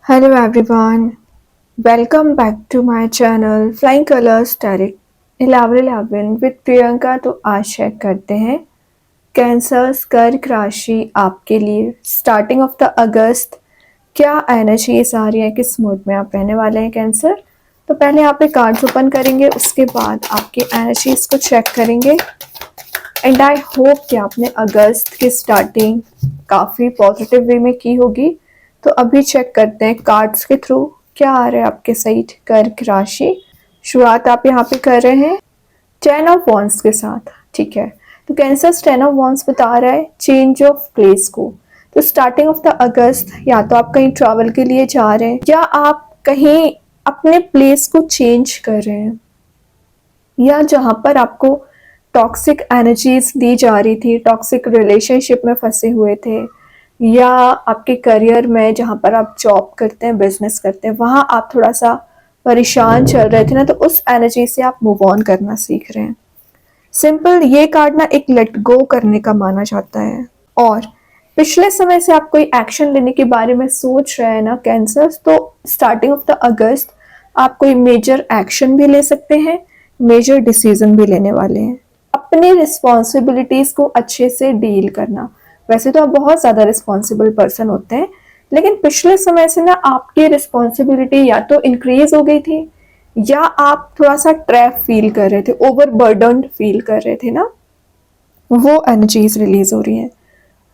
Hello everyone, welcome back to my channel Flying Colors Tarot 1111 with Priyanka. तो आज check करते हैं कैंसर कर्क राशि आपके लिए स्टार्टिंग ऑफ द अगस्त क्या एनर्जीज आ रही है, किस मूड में आप रहने वाले हैं कैंसर। तो पहले यहाँ पे कार्ड्स ओपन करेंगे, उसके बाद आपकी एनर्जीज को चेक करेंगे एंड आई होप कि आपने अगस्त की स्टार्टिंग काफ़ी पॉजिटिव वे में की होगी। तो अभी चेक करते हैं कार्ड्स के थ्रू क्या आ रहा है आपके साइड कर्क राशि। शुरुआत आप यहाँ पे कर रहे हैं 10 ऑफ वॉन्ड्स के साथ, ठीक है। तो कैंसर 10 ऑफ वॉन्ड्स बता रहा है चेंज ऑफ प्लेस को। तो स्टार्टिंग ऑफ द अगस्त या तो आप कहीं ट्रैवल के लिए जा रहे हैं या आप कहीं अपने प्लेस को चेंज कर रहे हैं, या जहाँ पर आपको टॉक्सिक एनर्जीज दी जा रही थी, टॉक्सिक रिलेशनशिप में फंसे हुए थे, या आपके करियर में जहाँ पर आप जॉब करते हैं, बिजनेस करते हैं, वहाँ आप थोड़ा सा परेशान चल रहे थे ना, तो उस एनर्जी से आप मूव ऑन करना सीख रहे हैं। सिंपल ये कार्ड ना एक लेट गो करने का माना जाता है। और पिछले समय से आप कोई एक्शन लेने के बारे में सोच रहे हैं ना कैंसर, तो स्टार्टिंग ऑफ द अगस्त आप कोई मेजर एक्शन भी ले सकते हैं, मेजर डिसीजन भी लेने वाले हैं। अपनी रिस्पॉन्सिबिलिटीज को अच्छे से डील करना। वैसे तो आप बहुत ज़्यादा रिस्पॉन्सिबल पर्सन होते हैं, लेकिन पिछले समय से ना आपकी रिस्पॉन्सिबिलिटी या तो इंक्रीज हो गई थी या आप थोड़ा सा ट्रैप फील कर रहे थे, ओवरबर्डन्ड फील कर रहे थे ना, वो एनर्जीज रिलीज हो रही हैं।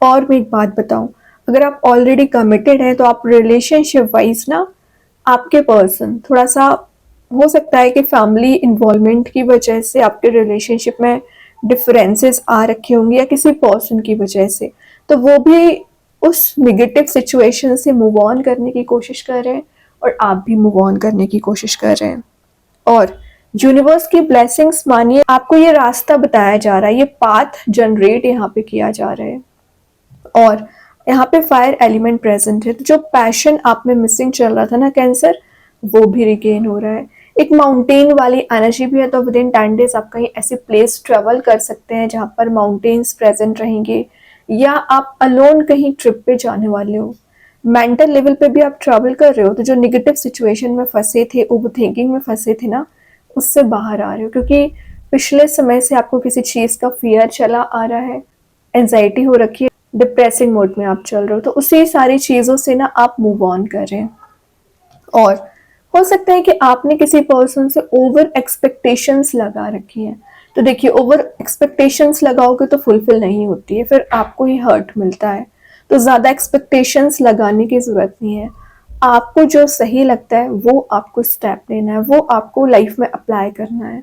और मैं एक बात बताऊं, अगर आप ऑलरेडी कमिटेड हैं तो आप रिलेशनशिप वाइज ना आपके पर्सन थोड़ा सा हो सकता है कि फैमिली इन्वॉल्वमेंट की वजह से आपके रिलेशनशिप में डिफरेंसेस आ रखे होंगे, या किसी पर्सन की वजह से, तो वो भी उस निगेटिव सिचुएशन से मूव ऑन करने की कोशिश कर रहे हैं और आप भी मूव ऑन करने की कोशिश कर रहे हैं। और यूनिवर्स की ब्लेसिंग्स मानिए, आपको ये रास्ता बताया जा रहा है, ये पाथ जनरेट यहाँ पे किया जा रहा है। और यहाँ पे फायर एलिमेंट प्रेजेंट है, तो जो पैशन आप में मिसिंग चल रहा था ना कैंसर, वो भी रिगेन हो रहा है। एक माउंटेन वाली एनर्जी भी है, तो विद इन 10 days आप कहीं ऐसे प्लेस ट्रेवल कर सकते हैं जहाँ पर माउंटेन्स प्रेजेंट रहेंगे, या आप अलोन कहीं ट्रिप पे जाने वाले हो। मेंटल लेवल पे भी आप ट्रैवल कर रहे हो, तो जो निगेटिव सिचुएशन में फंसे थे, ओवर थिंकिंग में फंसे थे ना, उससे बाहर आ रहे हो, क्योंकि पिछले समय से आपको किसी चीज़ का फियर चला आ रहा है, एंजाइटी हो रखी है, डिप्रेसिंग मोड में आप चल रहे हो, तो उसी सारी चीज़ों से ना आप मूव ऑन कर रहे हैं। और हो सकता है कि आपने किसी पर्सन से ओवर एक्सपेक्टेशंस लगा रखी हैं, तो देखिए ओवर एक्सपेक्टेशंस लगाओगे तो फुलफिल नहीं होती है, फिर आपको ही हर्ट मिलता है। तो ज़्यादा एक्सपेक्टेशंस लगाने की ज़रूरत नहीं है। आपको जो सही लगता है वो आपको स्टेप लेना है, वो आपको लाइफ में अप्लाई करना है।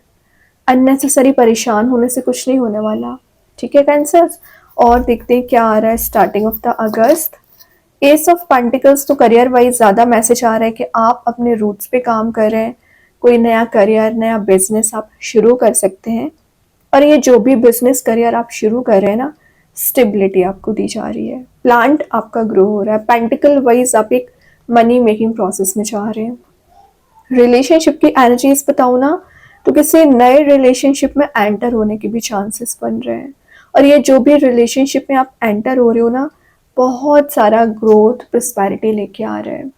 अननेसेसरी परेशान होने से कुछ नहीं होने वाला, ठीक है कैंसर। और देखते हैं क्या आ रहा है starting of the August. S of pentacles, तो करियर वाइज ज़्यादा मैसेज आ रहा है कि आप अपने रूट्स पे काम कर रहे हैं, कोई नया करियर, नया बिजनेस आप शुरू कर सकते हैं। और ये जो भी बिजनेस करियर आप शुरू कर रहे हैं ना, स्टेबिलिटी आपको दी जा रही है, प्लांट आपका ग्रो हो रहा है, पेंटिकल वाइज आप एक मनी मेकिंग प्रोसेस में जा रहे हैं। रिलेशनशिप की एनर्जीज बताऊँ ना, तो किसी नए रिलेशनशिप में एंटर होने के भी चांसेस बन रहे हैं। और ये जो भी रिलेशनशिप में आप एंटर हो रहे हो ना, बहुत सारा ग्रोथ प्रॉस्पेरिटी लेके आ रहा है।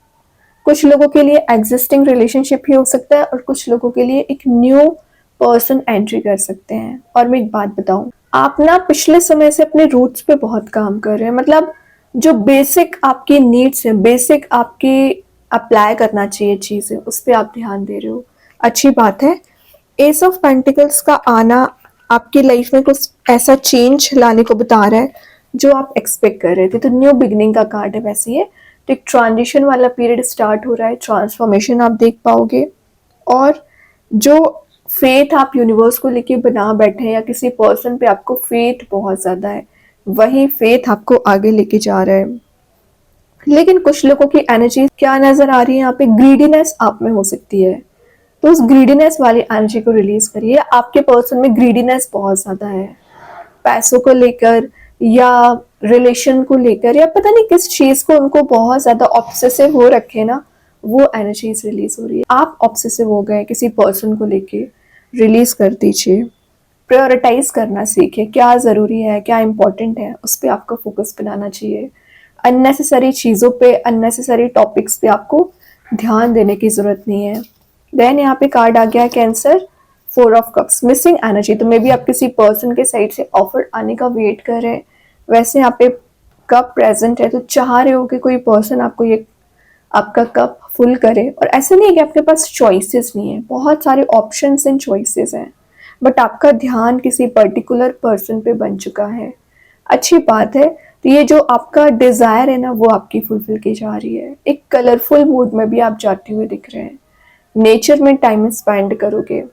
कुछ लोगों के लिए एग्जिस्टिंग रिलेशनशिप ही हो सकता है, और कुछ लोगों के लिए एक न्यू पर्सन एंट्री कर सकते हैं। और मैं एक बात बताऊं, आप ना पिछले समय से अपने रूट्स पे बहुत काम कर रहे हैं, मतलब जो बेसिक आपकी नीड्स हैं, बेसिक आपकी अप्लाई करना चाहिए चीज़ें, उस पर आप ध्यान दे रहे हो, अच्छी बात है। एस ऑफ पेंटिकल्स का आना आपकी लाइफ में कुछ ऐसा चेंज लाने को बता रहा है जो आप एक्सपेक्ट कर रहे थे, तो न्यू बिगनिंग का कार्ड है वैसे ये। तो एक ट्रांजिशन वाला पीरियड स्टार्ट हो रहा है, ट्रांसफॉर्मेशन आप देख पाओगे। और जो फेथ आप यूनिवर्स को लेके बना बैठे हैं, या किसी पर्सन पे आपको फेथ बहुत ज़्यादा है, वही फेथ आपको आगे लेके जा रहा है। लेकिन कुछ लोगों की एनर्जी क्या नज़र आ रही है यहाँ पे, ग्रीडीनेस आप में हो सकती है, तो उस ग्रीडीनेस वाली एनर्जी को रिलीज करिए। आपके पर्सन में ग्रीडीनेस बहुत ज़्यादा है, पैसों को लेकर या रिलेशन को लेकर, या पता नहीं किस चीज़ को उनको बहुत ज़्यादा ऑब्सेसिव हो रखे ना, वो एनर्जीज रिलीज हो रही है। आप ऑब्सेसिव हो गए किसी पर्सन को लेके, रिलीज कर दीजिए। प्रायोरिटाइज करना सीखिए, क्या ज़रूरी है, क्या इंपॉर्टेंट है, उस पर आपका फोकस बनाना चाहिए। अननेसेसरी चीज़ों पे, अननेसेसरी टॉपिक्स पे आपको ध्यान देने की ज़रूरत नहीं है। देन यहाँ पे कार्ड आ गया है cancer, 4 of cups, missing energy. तो मे बी आप किसी पर्सन के साइड से ऑफर आने का वेट कर रहे हैं, वैसे यहाँ पे कप प्रेजेंट है, तो चाह रहे हो कि कोई पर्सन आपको ये आपका कप फुल करे। और ऐसा नहीं है कि आपके पास चॉइसेस नहीं है, बहुत सारे ऑप्शंस एंड चॉइसेस हैं, बट आपका ध्यान किसी पर्टिकुलर पर्सन पे बन चुका है। अच्छी बात है। तो ये जो आपका डिज़ायर है ना, वो आपकी फुलफिल की जा रही है। एक कलरफुल मूड में भी आप जाते हुए दिख रहे हैं, नेचर में टाइम स्पेंड करोगे।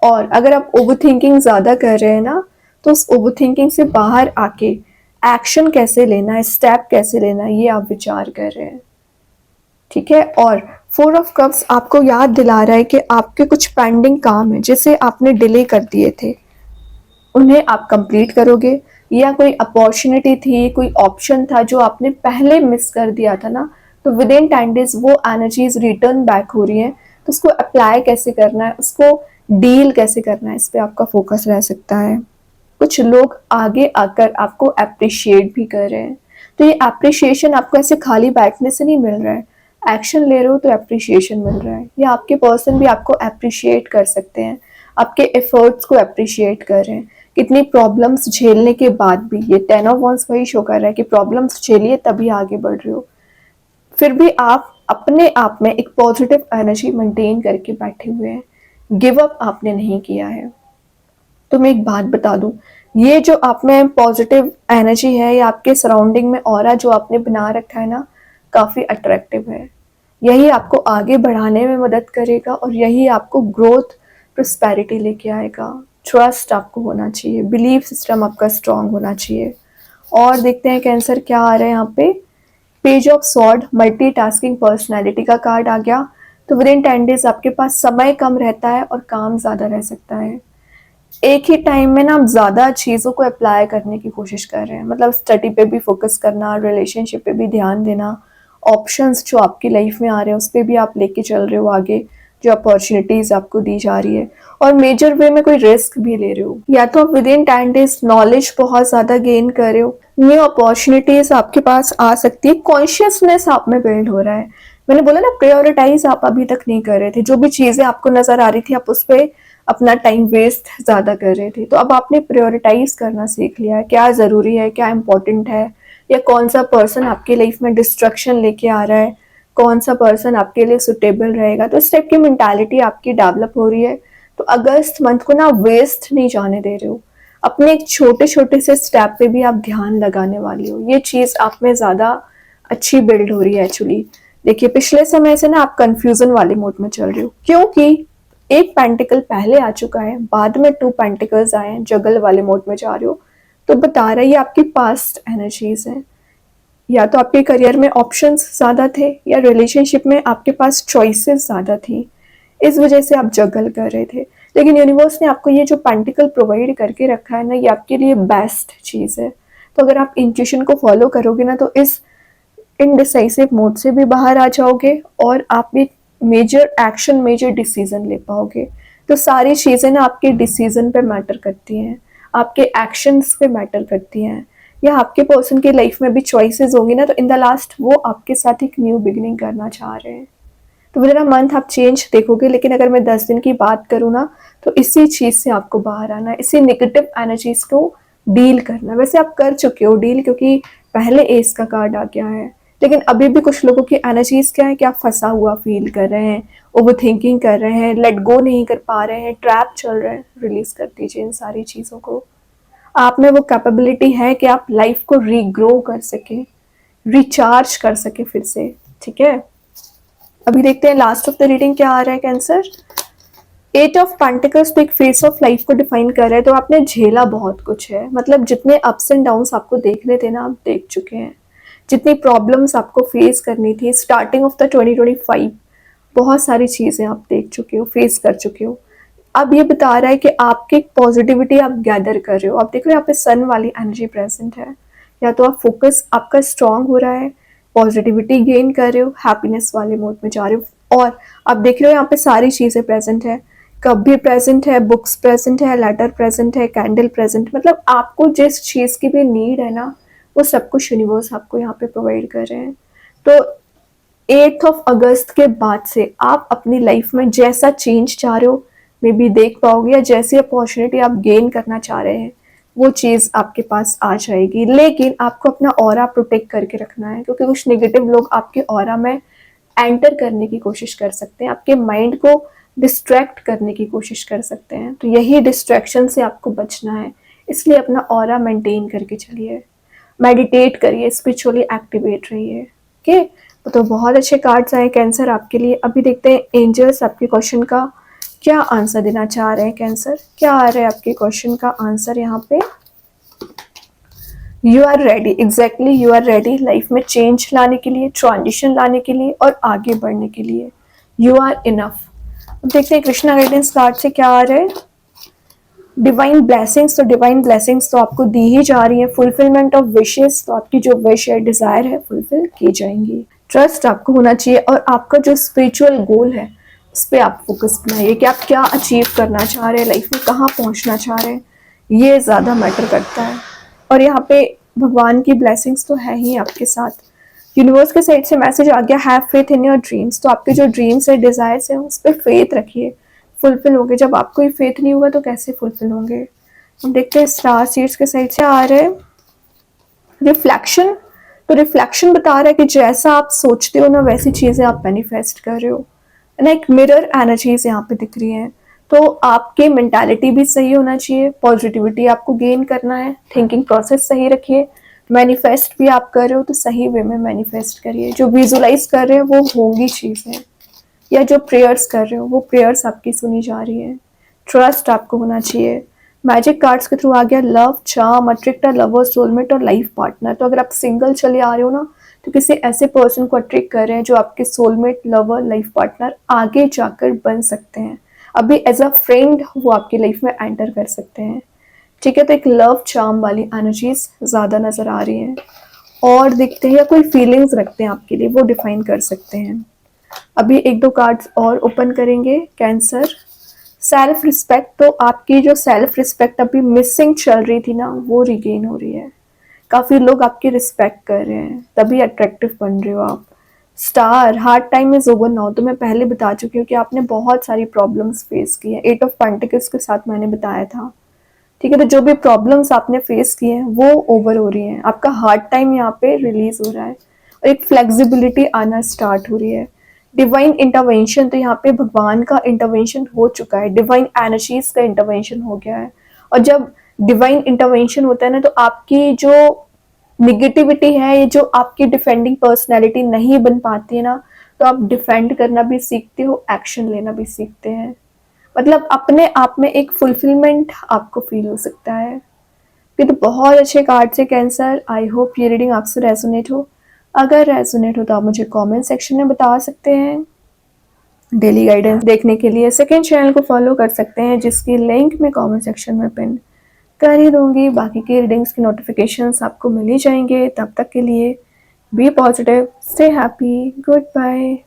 और अगर आप ओवर थिंकिंग ज़्यादा कर रहे हैं ना, तो उस ओवर थिंकिंग से बाहर आके एक्शन कैसे लेना है, स्टेप कैसे लेना है, ये आप विचार कर रहे हैं। ठीक है। और 4 ऑफ कप्स आपको याद दिला रहा है कि आपके कुछ पेंडिंग काम है जिसे आपने डिले कर दिए थे, उन्हें आप कंप्लीट करोगे। या कोई अपॉर्चुनिटी थी, कोई ऑप्शन था जो आपने पहले मिस कर दिया था ना, तो विद इन 10 डेज वो एनर्जीज रिटर्न बैक हो रही है। तो उसको अप्लाई कैसे करना है, उसको डील कैसे करना है, इस पर आपका फोकस रह सकता है। कुछ लोग आगे आकर आपको अप्रिशिएट भी कर रहे हैं, तो ये अप्रिशिएशन आपको ऐसे खाली बैठने से नहीं मिल रहा है, एक्शन ले रहे हो तो अप्रिशिएशन मिल रहा है। या आपके पर्सन भी आपको अप्रिशिएट कर सकते हैं, आपके एफर्ट्स को अप्रिशिएट कर रहे हैं। कितनी प्रॉब्लम्स झेलने के बाद भी, ये 10 ऑफ वंस वही शो कर रहा है कि प्रॉब्लम्स झेलिए तभी आगे बढ़ रहे हो, फिर भी आप अपने आप में एक पॉजिटिव एनर्जी मेंटेन करके बैठे हुए हैं, गिव अप आपने नहीं किया है। तो मैं एक बात बता दूं, ये जो आप में पॉजिटिव एनर्जी है, या आपके सराउंडिंग में ऑरा जो आपने बना रखा है ना, काफ़ी अट्रैक्टिव है। यही आपको आगे बढ़ाने में मदद करेगा और यही आपको ग्रोथ, प्रॉस्पेरिटी लेके आएगा। ट्रस्ट आपको होना चाहिए, बिलीफ सिस्टम आपका स्ट्रांग होना चाहिए। और देखते हैं कैंसर क्या आ रहा है यहाँ पे। Page of sword, multitasking personality का कार्ड आ गया। तो विद इन 10 डेज आपके पास समय कम रहता है और काम ज़्यादा रह सकता है। एक ही टाइम में ना आप ज़्यादा चीज़ों को अप्लाई करने की कोशिश कर रहे हैं, मतलब स्टडी पे भी फोकस करना, रिलेशनशिप पे भी ध्यान देना, ऑप्शंस जो आपकी लाइफ में आ रहे हैं उस पर भी आप लेके चल रहे हो आगे, जो अपॉर्चुनिटीज़ आपको दी जा रही है। और मेजर वे में कोई रिस्क भी ले रहे हो, या तो आप विद इन 10 डेज नॉलेज बहुत ज़्यादा गेन कर रहे हो, न्यू अपॉर्चुनिटीज़ आपके पास आ सकती है, कॉन्शियसनेस आप में बिल्ड हो रहा है। मैंने बोला ना, प्रायोरिटाइज आप अभी तक नहीं कर रहे थे, जो भी चीज़ें आपको नज़र आ रही थी आप उस पर अपना टाइम वेस्ट ज़्यादा कर रहे थे, तो अब आपने प्रायोरिटाइज करना सीख लिया है, क्या ज़रूरी है, क्या इंपॉर्टेंट है, या कौन सा पर्सन आपकी लाइफ में डिस्ट्रक्शन लेके आ रहा है, कौन सा पर्सन आपके लिए सुटेबल रहेगा। तो इस टाइप की मेंटालिटी आपकी डेवलप हो रही है। तो अगस्त मंथ को ना वेस्ट नहीं जाने दे रहे हो, अपने एक छोटे छोटे से स्टेप पे भी आप ध्यान लगाने वाली हो। ये चीज़ आप में ज़्यादा अच्छी बिल्ड हो रही है एक्चुअली। देखिए, पिछले समय से ना आप कंफ्यूजन वाले मोड में चल रहे हो, क्योंकि एक पेंटिकल पहले आ चुका है, बाद में 2 पेंटिकल्स आए हैं, जगल वाले मोड में जा रहे हो। तो बता रहा है ये आपकी पास्ट एनर्जीज हैं। या तो आपके करियर में ऑप्शंस ज़्यादा थे, या रिलेशनशिप में आपके पास चॉइसेस ज़्यादा थी, इस वजह से आप जगल कर रहे थे। लेकिन यूनिवर्स ने आपको ये जो पेंटिकल प्रोवाइड करके रखा है ना, ये आपके लिए बेस्ट चीज़ है। तो अगर आप इंट्यूशन को फॉलो करोगे ना, तो इस इनडिसाइसिव मोड से भी बाहर आ जाओगे और आप एक मेजर एक्शन, मेजर डिसीजन ले पाओगे। तो सारी चीज़ें ना आपके डिसीजन पे मैटर करती हैं, आपके एक्शंस पे मैटर करती हैं। या आपके पर्सन की लाइफ में भी चॉइसेस होंगी ना, तो इन द लास्ट वो आपके साथ एक न्यू बिगिनिंग करना चाह रहे हैं। तो विद इन अ मंथ आप चेंज देखोगे। लेकिन अगर मैं 10 दिन की बात करूँ ना, तो इसी चीज़ से आपको बाहर आना है, इसी नेगेटिव एनर्जीज को डील करना। वैसे आप कर चुके हो डील, क्योंकि पहले एस का कार्ड आ गया है। लेकिन अभी भी कुछ लोगों की एनर्जीज क्या है कि आप फंसा हुआ फील कर रहे हैं, ओवर थिंकिंग कर रहे हैं, लेट गो नहीं कर पा रहे हैं, ट्रैप चल रहे हैं। रिलीज कर दीजिए इन सारी चीज़ों को। आप में वो कैपेबिलिटी है कि आप लाइफ को रीग्रो कर सके, रिचार्ज कर सके फिर से। ठीक है, अभी देखते हैं लास्ट ऑफ द रीडिंग क्या आ रहा है कैंसर। 8 ऑफ पेंटिकल्स तो एक फेस ऑफ लाइफ को डिफाइन कर रहा है। तो आपने झेला बहुत कुछ है, मतलब जितने अप्स एंड डाउन्स आपको देखने थे ना, आप देख चुके हैं। जितनी प्रॉब्लम्स आपको फेस करनी थी स्टार्टिंग ऑफ द 2025, बहुत सारी चीज़ें आप देख चुके हो, फेस कर चुके हो। अब ये बता रहा है कि आपकी पॉजिटिविटी आप गैदर कर रहे हो। आप देख रहे हो यहाँ पे सन वाली एनर्जी प्रेजेंट है। या तो आप फोकस आपका स्ट्रांग हो रहा है, पॉजिटिविटी गेन कर रहे हो, हैप्पीनेस वाले मोड में जा रहे हो। और आप देख रहे हो यहाँ पे सारी चीज़ें प्रेजेंट है, कप भी प्रेजेंट है, बुक्स प्रेजेंट है, लेटर प्रेजेंट है, कैंडल प्रेजेंट। मतलब आपको जिस चीज़ की भी नीड है ना, वो सब कुछ यूनिवर्स आपको यहाँ पे प्रोवाइड कर रहे हैं। तो 8 ऑफ अगस्त के बाद से आप अपनी लाइफ में जैसा चेंज चाह रहे हो मे बी देख पाओगे, या जैसी अपॉर्चुनिटी आप गेन करना चाह रहे हैं वो चीज़ आपके पास आ जाएगी। लेकिन आपको अपना ऑरा प्रोटेक्ट करके रखना है, क्योंकि कुछ नेगेटिव लोग आपके ऑरा में एंटर करने की कोशिश कर सकते हैं, आपके माइंड को डिस्ट्रैक्ट करने की कोशिश कर सकते हैं। तो यही डिस्ट्रैक्शन से आपको बचना है, इसलिए अपना ऑरा मेंटेन करके चलिए, मेडिटेट करिए, स्पिरिचुअली एक्टिवेट रहिए। ओके, तो बहुत अच्छे कार्ड्स आए कैंसर आपके लिए। अभी देखते हैं एंजल्स आपके क्वेश्चन का क्या आंसर देना चाह रहे हैं। कैंसर, क्या आ रहा है आपके क्वेश्चन का आंसर यहाँ पे? You are ready, exactly you are ready life में चेंज लाने के लिए, ट्रांजिशन लाने के लिए और आगे बढ़ने के लिए। You are enough. अब देखते हैं कृष्णा गाइडेंस कार्ड से क्या आ रहा है। डिवाइन ब्लेसिंग्स, तो डिवाइन ब्लेसिंग्स तो आपको दी ही जा रही है। फुलफिलमेंट ऑफ विशेस, तो आपकी जो विश है, डिजायर है, फुलफिल की जाएंगी। ट्रस्ट आपको होना चाहिए और आपका जो स्पिरिचुअल गोल है उस पर आप फोकस बनाइए कि आप क्या अचीव करना चाह रहे हैं लाइफ में, कहाँ पहुंचना चाह रहे हैं, ये ज़्यादा मैटर करता है। और यहाँ पे भगवान की ब्लेसिंग्स तो है ही आपके साथ। यूनिवर्स के साइड से मैसेज आ गया, have faith in your dreams. तो आपके जो ड्रीम्स है, डिजायर्स है, उस पर फेथ रखिए, फुलफिल होंगे। जब आपको ही फेथ नहीं होगा तो कैसे फुलफिल होंगे। हम देखते हैं स्टार सीड्स के साइड से आ रहे हैं रिफ्लेक्शन। तो रिफ्लेक्शन बता रहा है कि जैसा आप सोचते हो ना, वैसी चीजें आप मैनिफेस्ट कर रहे हो। ना एक मिरर एनर्जीज यहाँ पे दिख रही हैं। तो आपके मेंटालिटी भी सही होना चाहिए, पॉजिटिविटी आपको गेन करना है, थिंकिंग प्रोसेस सही रखिए। मैनिफेस्ट भी आप कर रहे हो तो सही वे में मैनिफेस्ट करिए। जो विजुलाइज कर रहे हो वो होंगी चीजें, या जो प्रेयर्स कर रहे हो वो प्रेयर्स आपकी सुनी जा रही है। ट्रस्ट आपको होना चाहिए। मैजिक कार्ड्स के थ्रू आ गया love, charm, attract a lover, soulmate और लाइफ पार्टनर। तो अगर आप सिंगल चले आ रहे हो ना, तो किसी ऐसे पर्सन को अट्रैक्ट कर रहे हैं जो आपके सोलमेट, लवर, लाइफ पार्टनर आगे जाकर बन सकते हैं। अभी एज अ फ्रेंड वो आपकी लाइफ में एंटर कर सकते हैं। ठीक है, तो एक लव चार्म वाली एनर्जीज ज़्यादा नज़र आ रही हैं। और दिखते हैं या कोई फीलिंग्स रखते हैं आपके लिए, वो डिफाइन कर सकते हैं। अभी एक दो कार्ड्स और ओपन करेंगे। Cancer, self respect. तो आपकी जो सेल्फ रिस्पेक्ट अभी मिसिंग चल रही थी ना, वो रिगेन हो रही है। काफ़ी लोग आपकी रिस्पेक्ट कर रहे हैं, तभी अट्रैक्टिव बन रहे हो आप। Star, hard time is over now. तो मैं पहले बता चुकी हूँ कि आपने बहुत सारी प्रॉब्लम्स फेस की है। 8 ऑफ पेंटिकल्स के साथ मैंने बताया था। ठीक है, तो जो भी प्रॉब्लम्स आपने फेस की हैं वो ओवर हो रही हैं। आपका हार्ड टाइम यहाँ पे रिलीज हो रहा है और एक फ्लेक्सिबिलिटी आना स्टार्ट हो रही है। डिवाइन इंटरवेंशन, तो यहाँ पे भगवान का इंटरवेंशन हो चुका है, डिवाइन एनर्जीज का इंटरवेंशन हो गया है। और जब डिवाइन इंटरवेंशन होता है ना, तो आपकी जो निगेटिविटी है, ये जो आपकी डिफेंडिंग पर्सनैलिटी नहीं बन पाती है ना, तो आप डिफेंड करना भी सीखते हो, एक्शन लेना भी सीखते हैं। मतलब अपने आप में एक फुलफिलमेंट आपको फील हो सकता है। ये तो बहुत अच्छे कार्ड से कैंसर। आई होप ये रीडिंग आपसे रेजोनेट हो। अगर रेजोनेट हो तो आप मुझे कमेंट सेक्शन में बता सकते हैं। डेली गाइडेंस देखने के लिए सेकंड चैनल को फॉलो कर सकते हैं, जिसकी लिंक मैं कमेंट सेक्शन में पिन कर ही दूंगी। बाकी की रीडिंग्स की नोटिफिकेशंस आपको मिल ही जाएंगे। तब तक के लिए be positive, stay happy, good bye.